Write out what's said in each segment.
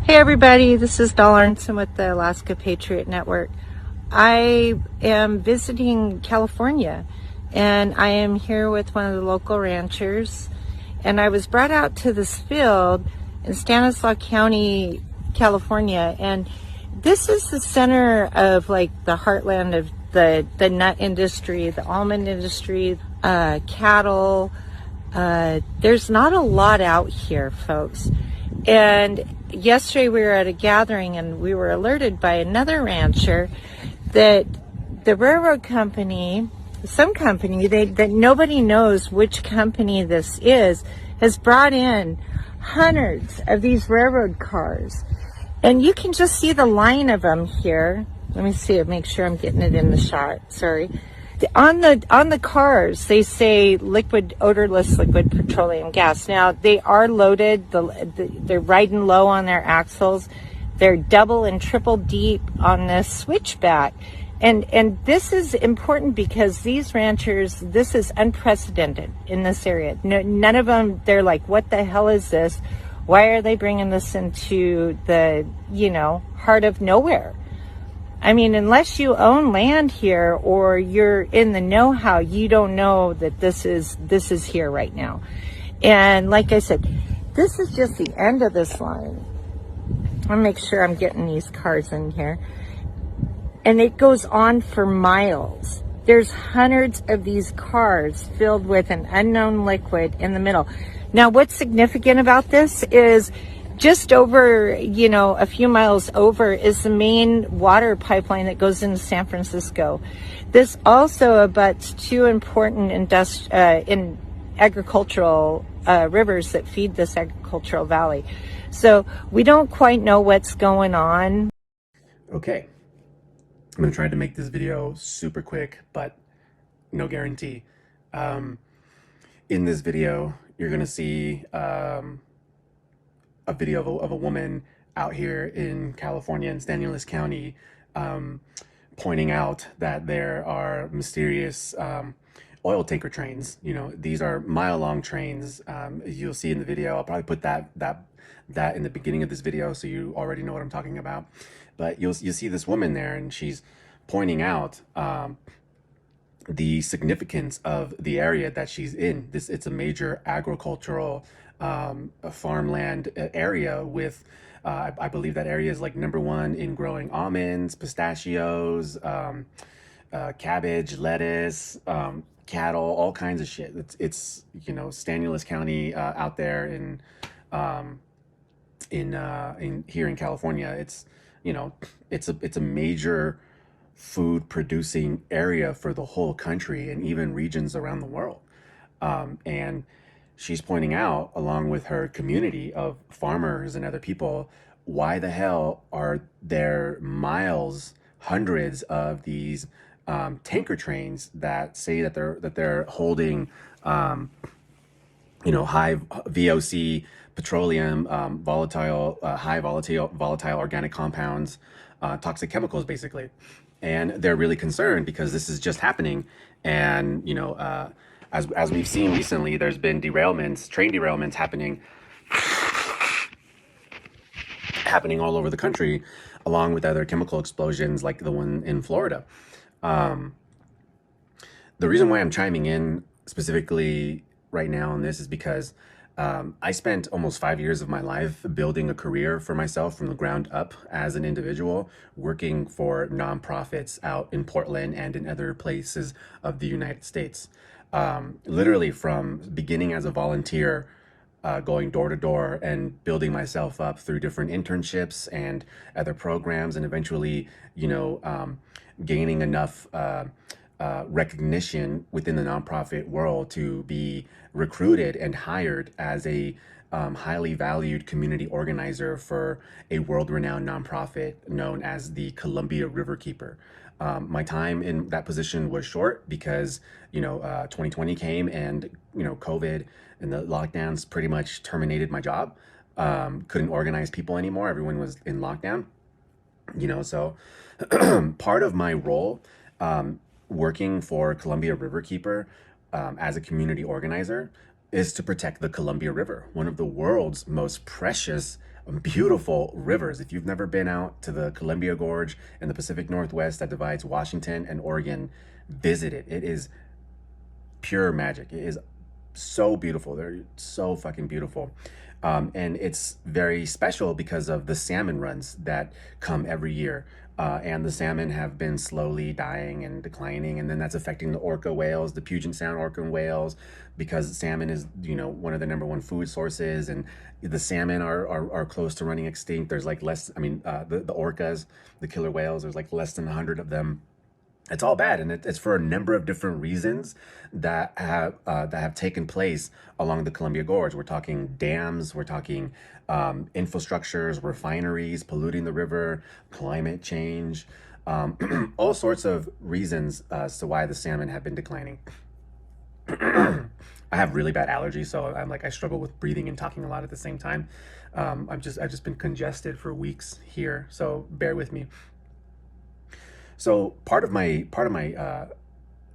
Hey everybody, this is Belle Arnson with the Alaska Patriot Network. I am visiting California and I am here with one of the local ranchers, and I was brought out to this field in Stanislaus County, California, and this is the center of like the heartland of the nut industry, the almond industry, cattle. There's not a lot out here, folks. And yesterday we were at a gathering and we were alerted by another rancher that the railroad company, some company that nobody knows which company this is, has brought in hundreds of these railroad cars. And you can just see the line of them here. Let me see it, make sure I'm getting it in the shot. Sorry. On the cars, they say odorless liquid petroleum gas. Now, they are loaded. They're riding low on their axles. They're double and triple deep on this switchback. And this is important because these ranchers, this is unprecedented in this area. No, none of them, they're like, what the hell is this? Why are they bringing this into the, heart of nowhere? I mean, unless you own land here or you're in the know-how, you don't know that this is here right now. And like I said, this is just the end of this line. I'll make sure I'm getting these cars in here. And it goes on for miles. There's hundreds of these cars filled with an unknown liquid in the middle. Now, what's significant about this is just over, a few miles over is the main water pipeline that goes into San Francisco. This also abuts two important in agricultural rivers that feed this agricultural valley. So we don't quite know what's going on. Okay, I'm going to try to make this video super quick, but no guarantee. In this video, you're going to see a video of a woman out here in California in Stanislaus County pointing out that there are mysterious oil tanker trains. These are mile-long trains. You'll see in the video. I'll probably put that in the beginning of this video so you already know what I'm talking about. But you'll see this woman there, and she's pointing out the significance of the area that she's in. It's a major agricultural farmland area with I believe that area is like number 1 in growing almonds, pistachios, cabbage, lettuce, cattle, all kinds of shit. It's Stanislaus County out there in here in California. It's a major food producing area for the whole country and even regions around the world. And she's pointing out, along with her community of farmers and other people, why the hell are there hundreds of these tanker trains that say that they're holding high VOC petroleum, high volatile organic compounds, toxic chemicals, basically. And they're really concerned because this is just happening. And as we've seen recently, there's been train derailments happening all over the country, along with other chemical explosions like the one in Florida. The reason why I'm chiming in specifically right now on this is because I spent almost 5 years of my life building a career for myself from the ground up as an individual, working for nonprofits out in Portland and in other places of the United States. Literally from beginning as a volunteer, going door to door and building myself up through different internships and other programs, and eventually, gaining enough recognition within the nonprofit world to be recruited and hired as a highly valued community organizer for a world-renowned nonprofit known as the Columbia Riverkeeper. My time in that position was short because 2020 came, and COVID and the lockdowns pretty much terminated my job. Couldn't organize people anymore. Everyone was in lockdown. So part of my role working for Columbia Riverkeeper as a community organizer is to protect the Columbia River, one of the world's most precious beautiful rivers. If you've never been out to the Columbia Gorge in the Pacific Northwest that divides Washington and Oregon, visit it. It is pure magic. It is so beautiful. They're so fucking beautiful. And it's very special because of the salmon runs that come every year. And the salmon have been slowly dying and declining, and then that's affecting the orca whales, the Puget Sound orca whales, because salmon is, one of the number one food sources, and the salmon are close to running extinct. There's like less, the orcas, the killer whales, there's like less than 100 of them. It's all bad, and it's for a number of different reasons that have taken place along the Columbia Gorge. We're talking dams, we're talking infrastructures, refineries polluting the river, climate change, all sorts of reasons as to why the salmon have been declining. I have really bad allergies, so I struggle with breathing and talking a lot at the same time. I've just been congested for weeks here, so bear with me. So part of my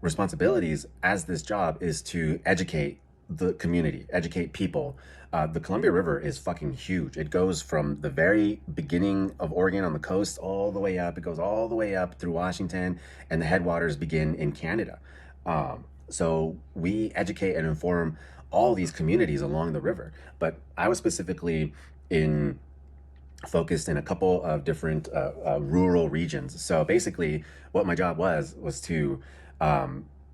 responsibilities as this job is to educate the community, educate people. The Columbia River is fucking huge. It goes from the very beginning of Oregon on the coast all the way up. It goes all the way up through Washington, and the headwaters begin in Canada. So we educate and inform all these communities along the river. But I was specifically focused in a couple of different rural regions. So basically what my job was to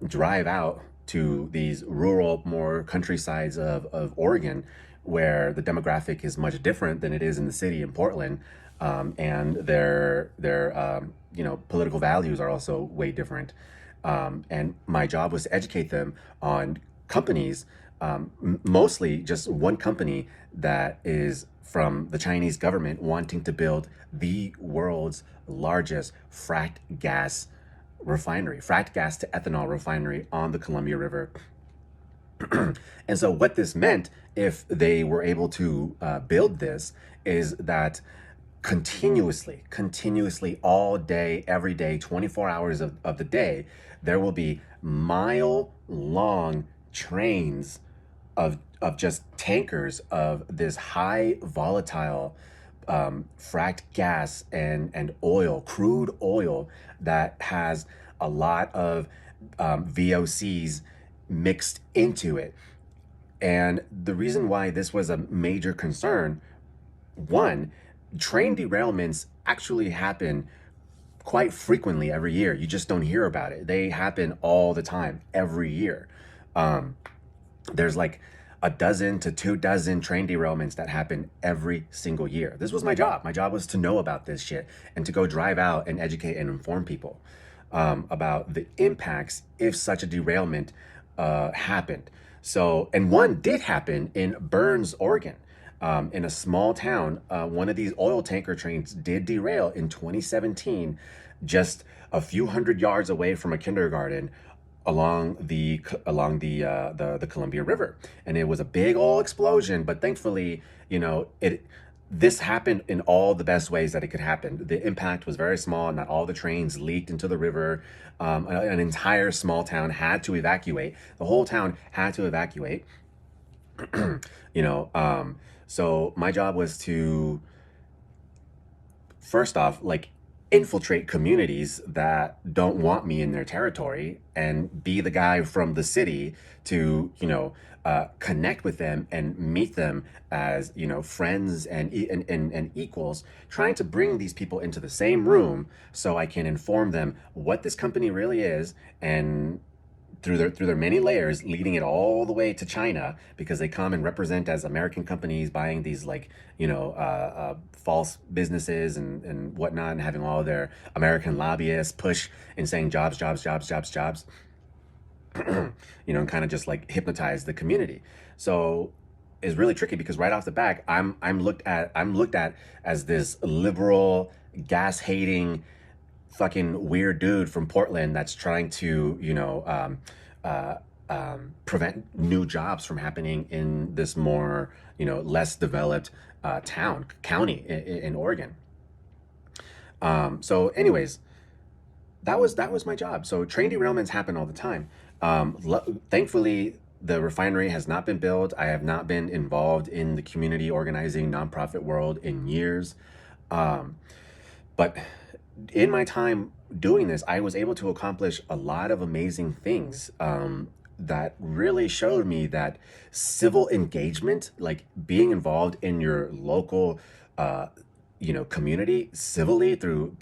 drive out to these rural, more countrysides of Oregon, where the demographic is much different than it is in the city in Portland. And their political values are also way different. And my job was to educate them on companies, mostly just one company that is from the Chinese government wanting to build the world's largest fracked gas to ethanol refinery on the Columbia River. And so what this meant, if they were able to build this, is that continuously all day, every day, 24 hours of the day, there will be mile-long trains of just tankers of this high volatile fracked gas and oil, crude oil, that has a lot of VOCs mixed into it. And the reason why this was a major concern, one, train derailments actually happen quite frequently every year. You just don't hear about it. They happen all the time, every year. There's like a dozen to 24 train derailments that happen every single year. This was my job. My job was to know about this shit and to go drive out and educate and inform people about the impacts if such a derailment happened. So, and one did happen in Burns, Oregon. In a small town, one of these oil tanker trains did derail in 2017, just a few hundred yards away from a kindergarten along the Columbia River. And it was a big old explosion, but thankfully, this happened in all the best ways that it could happen. The impact was very small. Not all the trains leaked into the river. An entire small town had to evacuate. The whole town had to evacuate. So my job was to, first off, infiltrate communities that don't want me in their territory, and be the guy from the city to, connect with them and meet them as, friends and equals, trying to bring these people into the same room so I can inform them what this company really is, and through their many layers, leading it all the way to China, because they come and represent as American companies buying these false businesses and whatnot, and having all their American lobbyists push and saying jobs, and kind of just hypnotize the community. So it's really tricky, because right off the back, I'm looked at as this liberal, gas hating, fucking weird dude from Portland that's trying to prevent new jobs from happening in this more less developed county in Oregon. So anyways, that was my job. So train derailments happen all the time. Thankfully, The refinery has not been built. I have not been involved in the community organizing nonprofit world in years. Um, but in my time doing this, I was able to accomplish a lot of amazing things that really showed me that civil engagement, like being involved in your local, uh, community civilly through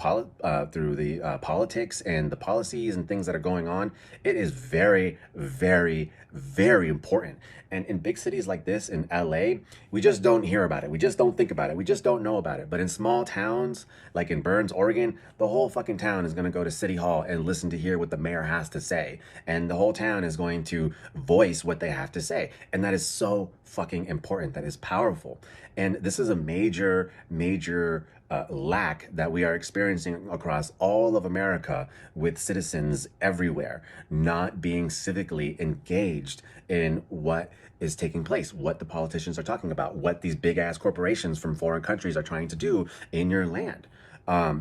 through the politics and the policies and things that are going on, it is very, very, very important. And in big cities like this, in LA, we just don't hear about it. We just don't think about it. We just don't know about it. But in small towns, like in Burns, Oregon, the whole fucking town is going to go to City Hall and listen to hear what the mayor has to say. And the whole town is going to voice what they have to say. And that is so fucking important. That is powerful. And this is a major, major lack that we are experiencing across all of America, with citizens everywhere not being civically engaged in what is taking place, what the politicians are talking about, what these big ass corporations from foreign countries are trying to do in your land.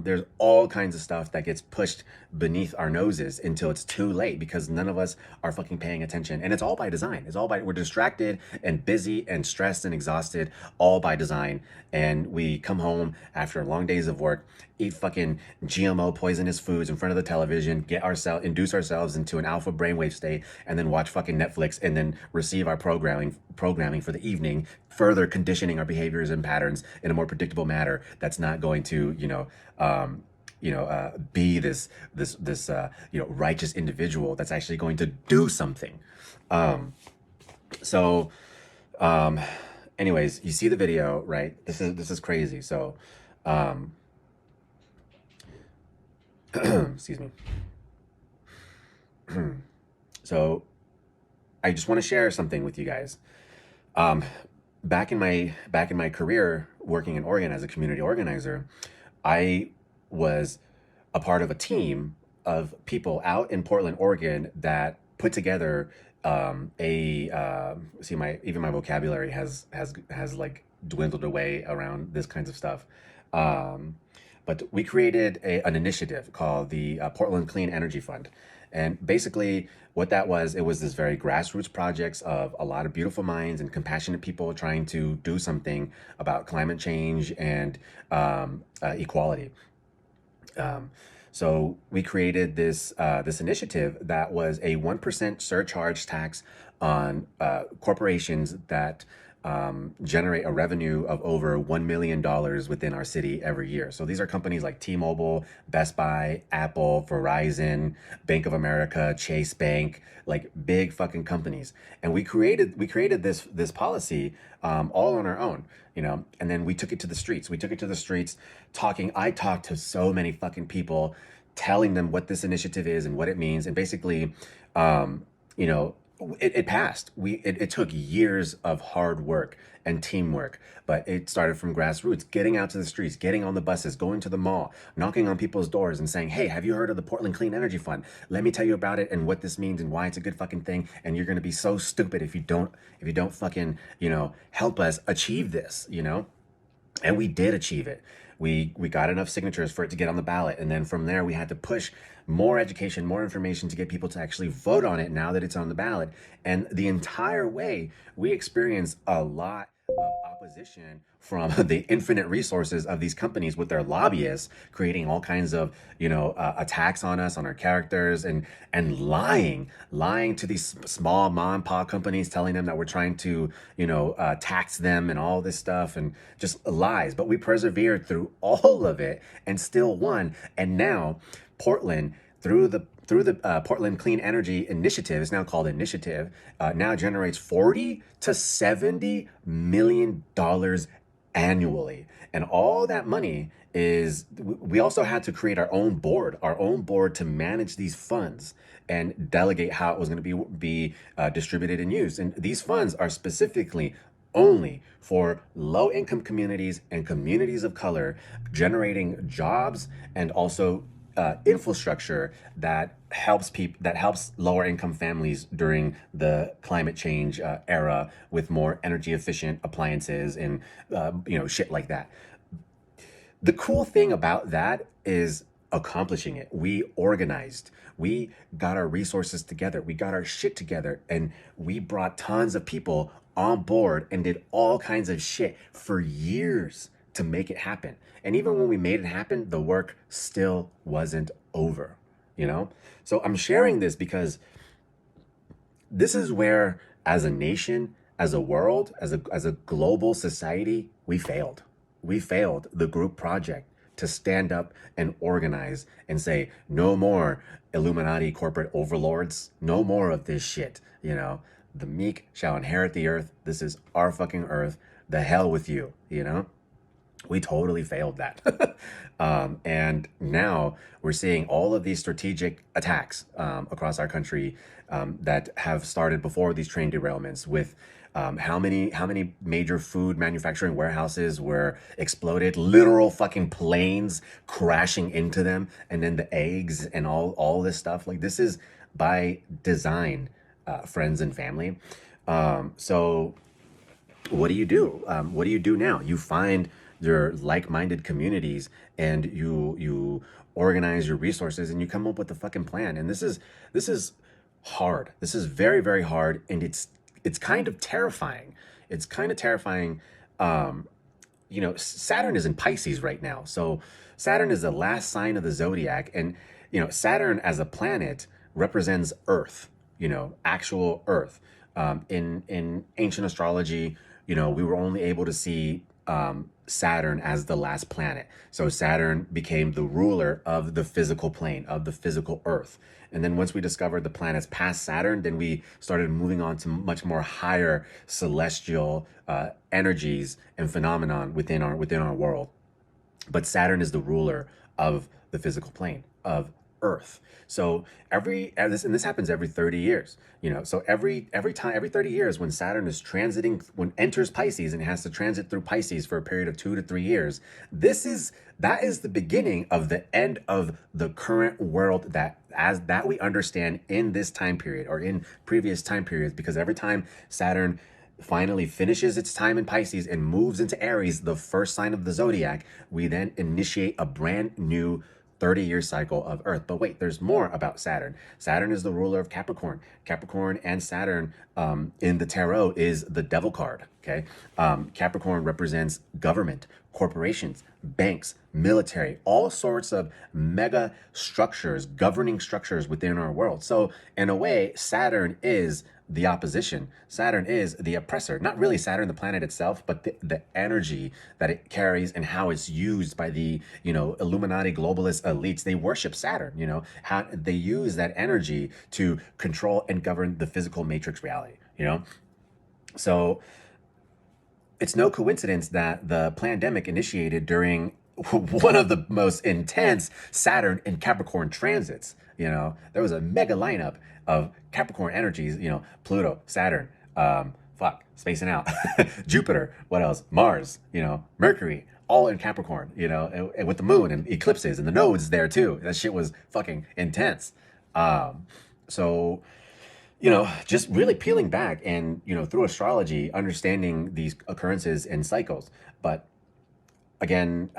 There's all kinds of stuff that gets pushed beneath our noses until it's too late, because none of us are fucking paying attention. And it's all by design. It's all by, we're distracted and busy and stressed and exhausted, all by design. And we come home after long days of work, eat fucking GMO poisonous foods in front of the television, induce ourselves into an alpha brainwave state, and then watch fucking Netflix, and then receive our programming for the evening, further conditioning our behaviors and patterns in a more predictable manner that's not going to, be this righteous individual that's actually going to do something. So, anyways, you see the video, right? This is crazy. So, excuse me. So, I just want to share something with you guys. Back in my career working in Oregon as a community organizer, I was a part of a team of people out in Portland, Oregon, that put together even my vocabulary has like dwindled away around this kinds of stuff. Um, but we created an initiative called the Portland Clean Energy Fund. And basically, what that was, it was this very grassroots projects of a lot of beautiful minds and compassionate people trying to do something about climate change and equality. So we created this initiative that was a 1% surcharge tax on corporations that generate a revenue of over $1 million within our city every year. So these are companies like T-Mobile, Best Buy, Apple, Verizon, Bank of America, Chase Bank, like big fucking companies. And we created this policy all on our own, and then we took it to the streets. I talked to so many fucking people, telling them what this initiative is and what it means. And basically, you know, it passed. It took years of hard work and teamwork, but it started from grassroots, getting out to the streets, getting on the buses, going to the mall, knocking on people's doors and saying, hey, have you heard of the Portland Clean Energy Fund? Let me tell you about it and what this means and why it's a good fucking thing. And you're going to be so stupid if you don't fucking, help us achieve this, And we did achieve it. We got enough signatures for it to get on the ballot. And then from there, we had to push more education, more information to get people to actually vote on it now that it's on the ballot. And the entire way, we experienced a lot of opposition from the infinite resources of these companies with their lobbyists creating all kinds of, attacks on us, on our characters, and lying to these small mom and pop companies, telling them that we're trying to, tax them and all this stuff, and just lies. But we persevered through all of it and still won. And now Portland, through the Portland Clean Energy Initiative, is now called Initiative, now generates $40 to $70 million annually. And all that money is, we also had to create our own board to manage these funds and delegate how it was going to be distributed and used. And these funds are specifically only for low-income communities and communities of color, generating jobs and also infrastructure that helps lower income families during the climate change era, with more energy efficient appliances and shit like that. The cool thing about that is accomplishing it. We organized. We got our resources together. We got our shit together, and we brought tons of people on board and did all kinds of shit for years to make it happen. And even when we made it happen, the work still wasn't over, you know? So I'm sharing this because this is where, as a nation, as a world, as a global society, we failed. We failed the group project to stand up and organize and say, no more Illuminati corporate overlords, no more of this shit, you know? The meek shall inherit the earth. This is our fucking earth. The hell with you, you know? We totally failed that. And now we're seeing all of these strategic attacks across our country that have started before these train derailments with how many major food manufacturing warehouses were exploded, literal fucking planes crashing into them, and then the eggs and all this stuff. Like, this is by design, friends and family. So what do you do? What do you do now? You find your like-minded communities and you organize your resources and you come up with a fucking plan. And this is hard. This is very, very hard, and it's kind of terrifying. It's kind of terrifying. You know, Saturn is in Pisces right now. So Saturn is the last sign of the zodiac, and you know, Saturn as a planet represents Earth, you know, actual Earth. In ancient astrology, you know, we were only able to see Saturn as the last planet. So Saturn became the ruler of the physical plane, of the physical Earth. And then once we discovered the planets past Saturn, then we started moving on to much more higher celestial energies and phenomenon within our world. But Saturn is the ruler of the physical plane, of Earth. So this happens every 30 years, you know. So every 30 years, when Saturn is enters Pisces and has to transit through Pisces for a period of 2 to 3 years, that is the beginning of the end of the current world that we understand in this time period or in previous time periods. Because every time Saturn finally finishes its time in Pisces and moves into Aries, the first sign of the zodiac, we then initiate a brand new 30-year cycle of Earth. But wait, there's more about Saturn. Saturn is the ruler of Capricorn. Capricorn and Saturn in the tarot is the devil card, okay? Capricorn represents government, corporations, banks, military, all sorts of mega structures, governing structures within our world. So in a way, Saturn is the opposition. Saturn is the oppressor. Not really Saturn, the planet itself, but the energy that it carries and how it's used by the, you know, Illuminati globalist elites. They worship Saturn, you know, how they use that energy to control and govern the physical matrix reality, you know? So it's no coincidence that the pandemic initiated during one of the most intense Saturn and Capricorn transits. You know, there was a mega lineup of Capricorn energies, you know, Pluto, Saturn, spacing out, Jupiter, what else? Mars, you know, Mercury, all in Capricorn, you know, and with the moon and eclipses and the nodes there too. That shit was fucking intense. So, you know, just really peeling back and, you know, through astrology, understanding these occurrences and cycles. But again,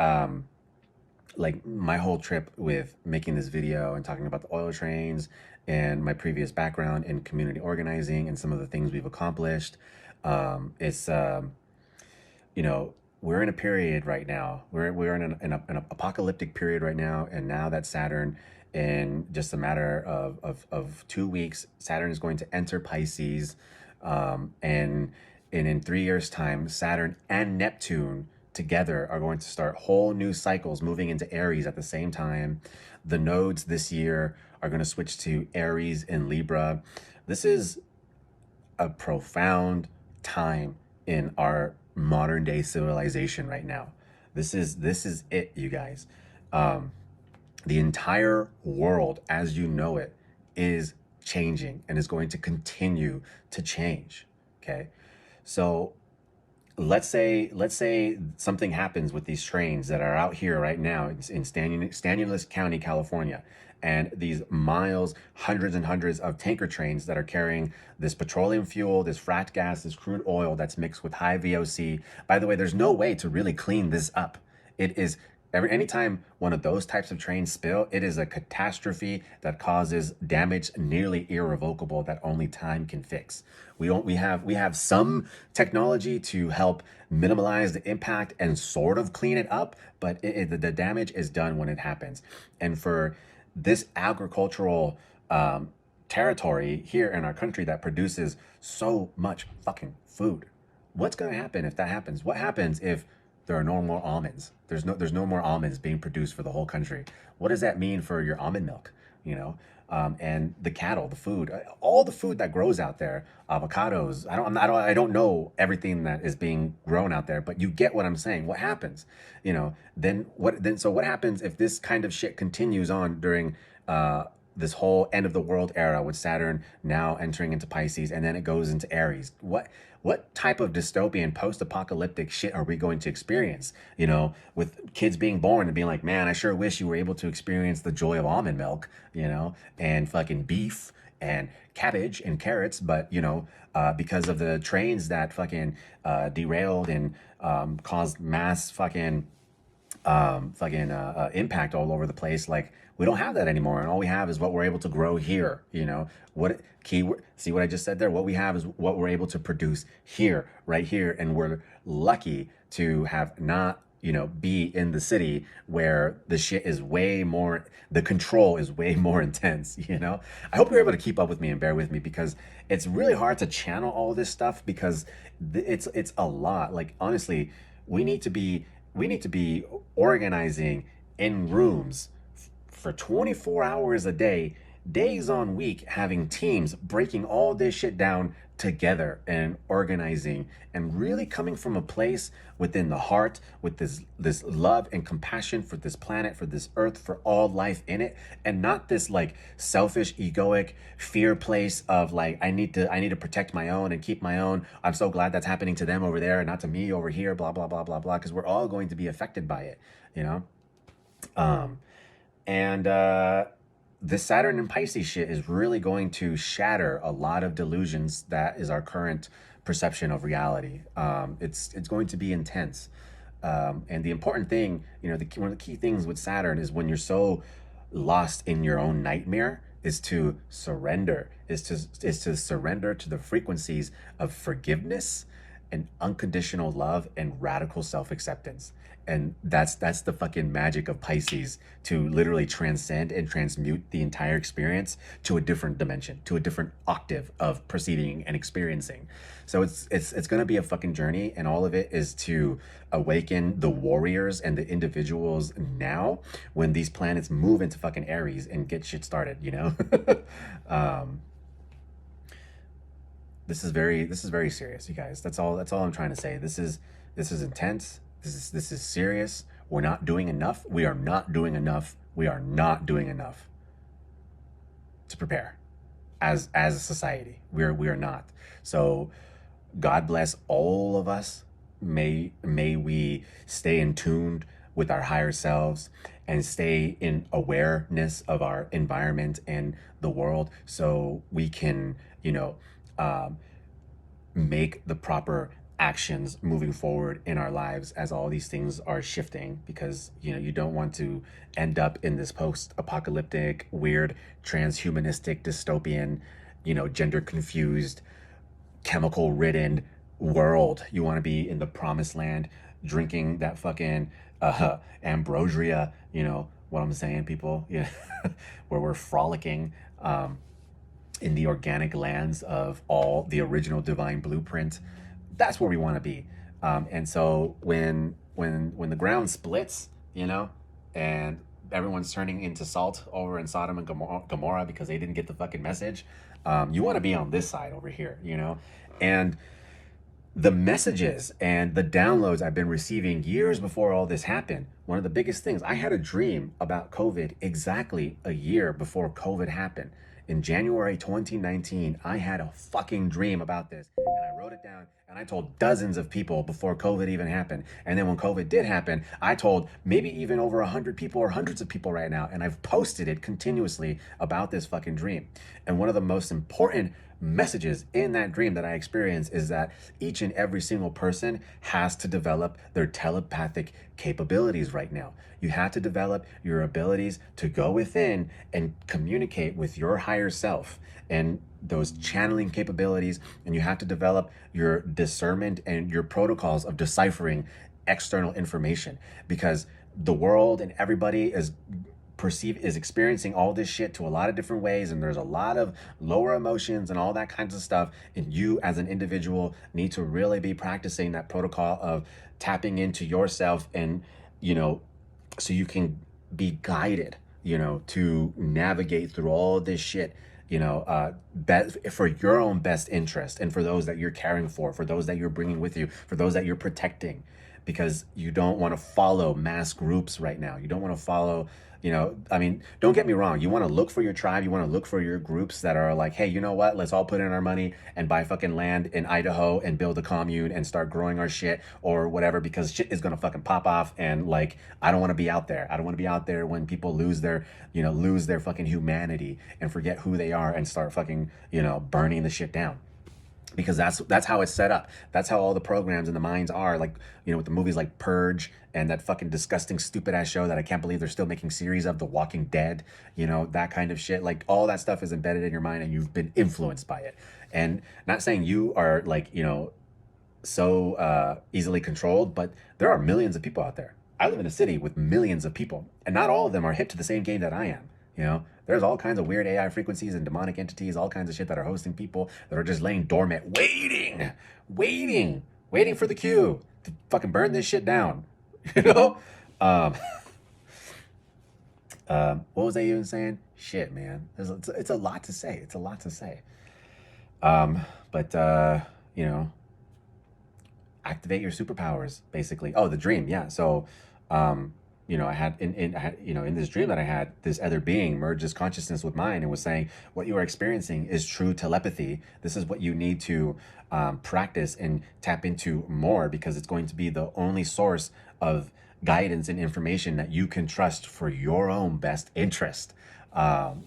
like my whole trip with making this video and talking about the oil trains and my previous background in community organizing and some of the things we've accomplished, it's, you know, we're in a period right now. We're in an apocalyptic period right now. And now that Saturn, in just a matter of 2 weeks, Saturn is going to enter Pisces. And in 3 years' time, Saturn and Neptune together are going to start whole new cycles moving into Aries at the same time. The nodes this year are going to switch to Aries and Libra. This is a profound time in our modern day civilization right now. This is it, you guys. The entire world as you know it is changing and is going to continue to change. Okay. So let's say something happens with these trains that are out here right now in Stanislaus County, California, and these miles, hundreds and hundreds of tanker trains that are carrying this petroleum fuel, this fracked gas, this crude oil that's mixed with high VOC. By the way, there's no way to really clean this up. It is Anytime one of those types of trains spill, it is a catastrophe that causes damage nearly irrevocable that only time can fix. We have some technology to help minimize the impact and sort of clean it up, but the damage is done when it happens. And for this agricultural territory here in our country that produces so much fucking food, what's going to happen if that happens? What happens if there are no more almonds? There's no more almonds being produced for the whole country. What does that mean for your almond milk? You know, and the cattle, the food, all the food that grows out there, avocados. I don't know everything that is being grown out there, but you get what I'm saying. What happens? You know, so what happens if this kind of shit continues on during this whole end of the world era with Saturn now entering into Pisces, and then it goes into Aries? What type of dystopian post-apocalyptic shit are we going to experience? You know, with kids being born and being like, man, I sure wish you were able to experience the joy of almond milk, you know, and fucking beef and cabbage and carrots, but you know, because of the trains that fucking derailed and caused mass fucking impact all over the place. Like, we don't have that anymore, and all we have is what we're able to grow here. You know, see what I just said there? What we have is what we're able to produce here, right here, and we're lucky to have not, you know, be in the city where the shit is way more, the control is way more intense. You know, I hope you're able to keep up with me and bear with me, because it's really hard to channel all this stuff, because it's a lot. Like, honestly, we need to be organizing in rooms for 24 hours a day, days on week, having teams breaking all this shit down together and organizing, and really coming from a place within the heart with this love and compassion for this planet, for this earth, for all life in it, and not this like selfish, egoic fear place of like, I need to protect my own and keep my own. I'm so glad that's happening to them over there and not to me over here, blah blah blah blah blah, because we're all going to be affected by it, you know. This Saturn and Pisces shit is really going to shatter a lot of delusions that is our current perception of reality. It's going to be intense. And the important thing, you know, one of the key things with Saturn is, when you're so lost in your own nightmare, is to surrender, is to surrender to the frequencies of forgiveness and unconditional love and radical self-acceptance. And that's the fucking magic of Pisces, to literally transcend and transmute the entire experience to a different dimension, to a different octave of perceiving and experiencing. So it's going to be a fucking journey, and all of it is to awaken the warriors and the individuals now, when these planets move into fucking Aries and get shit started, you know. This is very serious, you guys. That's all I'm trying to say. This is intense. This is serious. We're not doing enough. We are not doing enough. We are not doing enough to prepare as a society. We are not. So God bless all of us. May we stay in tune with our higher selves and stay in awareness of our environment and the world, so we can, you know, make the proper actions moving forward in our lives as all these things are shifting. Because, you know, you don't want to end up in this post-apocalyptic, weird, transhumanistic, dystopian, you know, gender confused, chemical ridden world. You want to be in the promised land, drinking that fucking ambrosia, you know what I'm saying, people? Yeah. Where we're frolicking in the organic lands of all the original divine blueprint. That's where we want to be. And so when the ground splits, you know, and everyone's turning into salt over in Sodom and Gomorrah because they didn't get the fucking message, you want to be on this side over here, you know. And the messages and the downloads I've been receiving years before all this happened, one of the biggest things, I had a dream about COVID exactly a year before COVID happened. In January 2019, I had a fucking dream about this, and I wrote it down, and I told dozens of people before COVID even happened. And then when COVID did happen, I told maybe even over 100 people or hundreds of people right now, and I've posted it continuously about this fucking dream. And one of the most important messages in that dream that I experienced is that each and every single person has to develop their telepathic capabilities right now. You have to develop your abilities to go within and communicate with your higher self and those channeling capabilities. And you have to develop your discernment and your protocols of deciphering external information, because the world and everybody is experiencing all this shit to a lot of different ways, and there's a lot of lower emotions and all that kinds of stuff, and you as an individual need to really be practicing that protocol of tapping into yourself, and so you can be guided to navigate through all this shit, for your own best interest, and for those that you're caring for those that you're bringing with you, for those that you're protecting, because you don't want to follow mass groups right now. You don't want to follow, don't get me wrong. You want to look for your tribe. You want to look for your groups that are like, hey, you know what? Let's all put in our money and buy fucking land in Idaho and build a commune and start growing our shit or whatever, because shit is going to fucking pop off. And like, I don't want to be out there. I don't want to be out there when people lose their fucking humanity and forget who they are and start fucking, burning the shit down. Because that's how it's set up. That's how all the programs in the minds are, like, with the movies like Purge and that fucking disgusting stupid ass show that I can't believe they're still making series of, The Walking Dead, that kind of shit. Like, all that stuff is embedded in your mind and you've been influenced by it. And not saying you are like, so easily controlled, but there are millions of people out there. I live in a city with millions of people, and not all of them are hip to the same game that I am. There's all kinds of weird AI frequencies and demonic entities, all kinds of shit that are hosting people that are just laying dormant, waiting for the cue to fucking burn this shit down. What was I even saying? Shit, man. It's a lot to say. It's a lot to say. But activate your superpowers, basically. Oh, the dream. Yeah. So, I had in this dream that I had, this other being merged his consciousness with mine and was saying, what you are experiencing is true telepathy. This is what you need to practice and tap into more, because it's going to be the only source of guidance and information that you can trust for your own best interest. And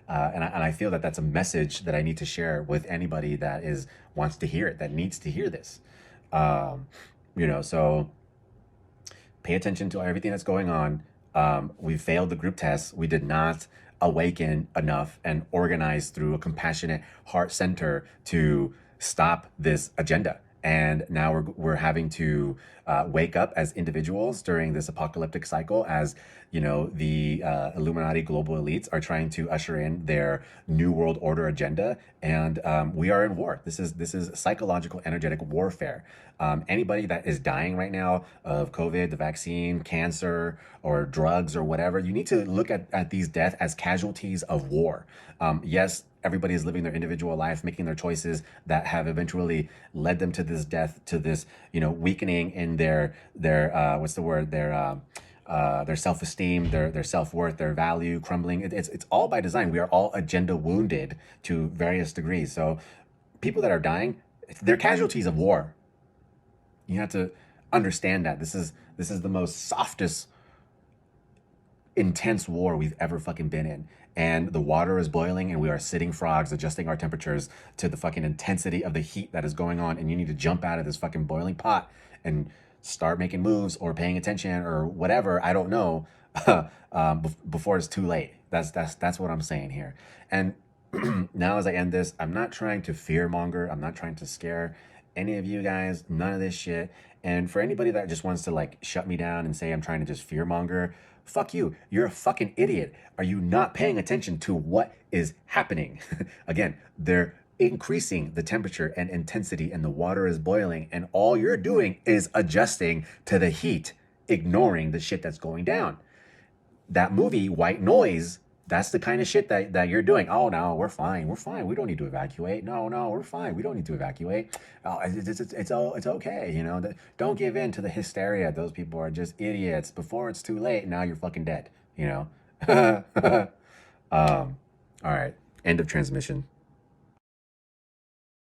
I feel that that's a message that I need to share with anybody that wants to hear it, that needs to hear this. So pay attention to everything that's going on. We failed the group test. We did not awaken enough and organize through a compassionate heart center to stop this agenda. And now we're having to wake up as individuals during this apocalyptic cycle, as the Illuminati global elites are trying to usher in their new world order agenda, and we are in war. This is psychological, energetic warfare. Anybody that is dying right now of COVID, the vaccine, cancer, or drugs or whatever, you need to look at these deaths as casualties of war. Yes, everybody is living their individual life, making their choices that have eventually led them to this death, to this, weakening in their self-esteem, their self-worth, their value crumbling. It's all by design. We are all agenda wounded to various degrees. So people that are dying, they're casualties of war. You have to understand that this is the most softest, intense war we've ever fucking been in. And the water is boiling and we are sitting frogs, adjusting our temperatures to the fucking intensity of the heat that is going on. And you need to jump out of this fucking boiling pot and start making moves or paying attention or whatever. I don't know, before it's too late. That's what I'm saying here. And now as I end this, I'm not trying to fear monger. I'm not trying to scare any of you guys, none of this shit. And for anybody that just wants to like shut me down and say I'm trying to just fear monger, fuck you. You're a fucking idiot. Are you not paying attention to what is happening? Again, they're increasing the temperature and intensity and the water is boiling, and all you're doing is adjusting to the heat, ignoring the shit that's going down. That movie, White Noise, that's the kind of shit that you're doing. Oh, no, we're fine. We don't need to evacuate. No, we're fine. We don't need to evacuate. Oh, it's okay. Don't give in to the hysteria. Those people are just idiots. Before it's too late, now you're fucking dead. All right. End of transmission.